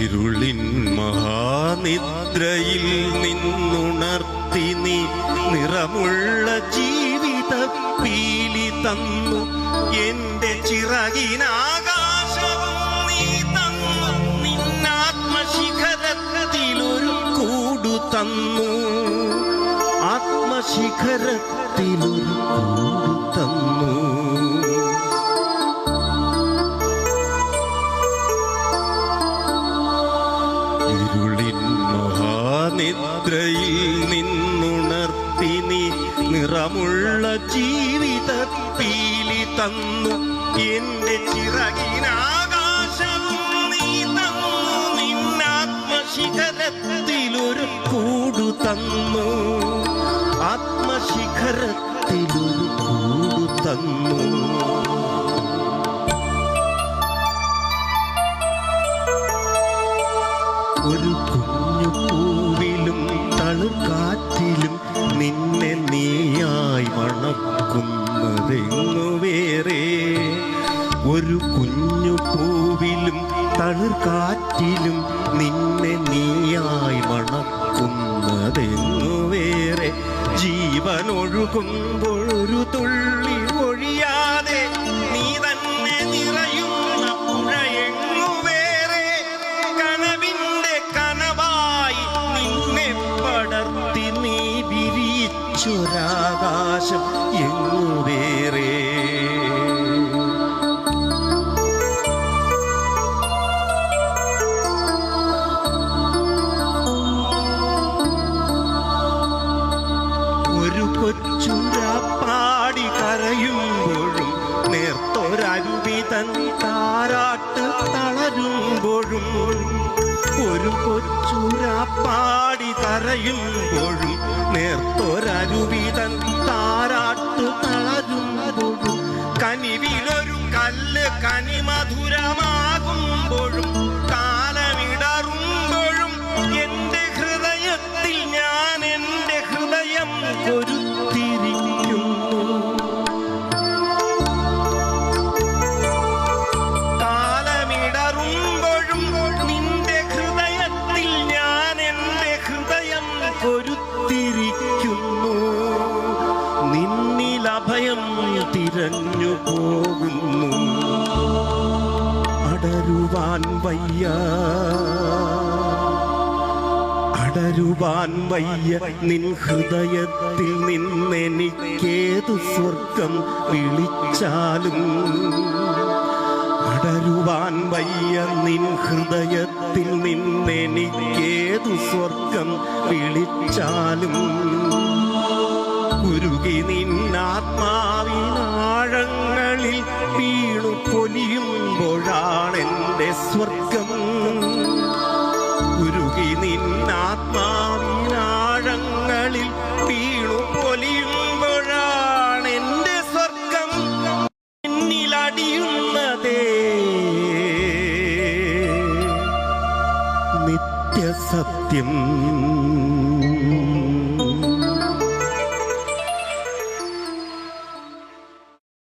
ഇരുളിൻ മഹാനിദ്രയിൽ നിന്നുണർത്തി നീ നിറമുള്ള ജീവിത പീലി തന്നു. എന്റെ ചിറകിനാകാശവും നീ തന്നു. നിന്നാത്മശിഖരത്തിലൊരു കൂടു തന്നു. ആത്മശിഖരത്തിലൊരു കൂടു തന്നു. ഇരുളിൻ മഹാനിദ്രയിൽ നിന്നുണർത്തി നീ നിറമുള്ള ജീവിത പീലി തന്നു. എന്റെ ചിറകിനാകാശവും നീ തന്നു. നിന്നാത്മശിഖരത്തിലൊരു കൂടു തന്നു. ആത്മശിഖരത്തിലൊരു കൂടു തന്നു. ഒരു കുഞ്ഞു പൂവിലും തളുകാറ്റിലും നിന്നെ നീയായി മണക്കുന്നതെങ്ങു വേറെ. ഒരു കുഞ്ഞു പൂവിലും തളുകാറ്റിലും നിന്നെ നീയായി മണക്കുന്നതെങ്ങു വേറെ. ജീവനൊഴുകുമ്പോൾ ഒരു തുള്ളി ഒഴിയാതെ നീ തന്നെ നിറയുന്ന പുഴയെങ്ങു വേറെ. കനവിന്റെ കനവായി നിന്നെ പടർത്തി നീ വിരിച്ചൊരാകാശം എങ്ങു വേറെ. ഒരു കൊച്ചുരാപ്പാടി കരയുമ്പോഴും നേർത്തൊരരുവിതൻ താരാട്ട് തളരുമ്പോഴും. ഒരു കൊച്ചുരാപ്പാടി കരയുമ്പോഴും നേർത്തൊരരുവിതൻ താരാട്ട് തളരുമ്പോഴും. കനിവിലൊരു കല്ല് കനിമധുരമാകുമ്പോഴും കാലമിടറുമ്പോഴും എന്റെ ഹൃദയത്തിൽ ഞാൻ എന്റെ ഹൃദയം കൊരുത്തിരിക്കുന്നു. കാലമിടറുമ്പോഴും നിന്റെ ഹൃദയത്തിൽ ഞാൻ എന്റെ ഹൃദയം കൊരുത്തിരിക്കുന്നു. നിന്നിൽ അഭയം തിരഞ്ഞു പോകുന്നു. അടരുവാൻ വയ്യ, അടരുവാൻ വയ്യ നിൻ ഹൃദയത്തിൽ നിന്നെനിക്കേതു സ്വർഗം വിളിച്ചാലും. അടരുവാൻ വയ്യ നിൻ ഹൃദയത്തിൽ നിന്നെനിക്കേതു സ്വർഗം വിളിച്ചാലും. ഉരുകി നിന്നാത്മാവിനാഴങ്ങളിൽ വീണു പൊലിയുമ്പോഴാണെന്റെ സ്വർഗം. ഉരുകി നിന്നാത്മാവിനാഴങ്ങളിൽ വീണു പൊലിയുമ്പോഴാണെന്റെ സ്വർഗം. എന്നിലടിയുന്നതേ നിത്യസത്യം.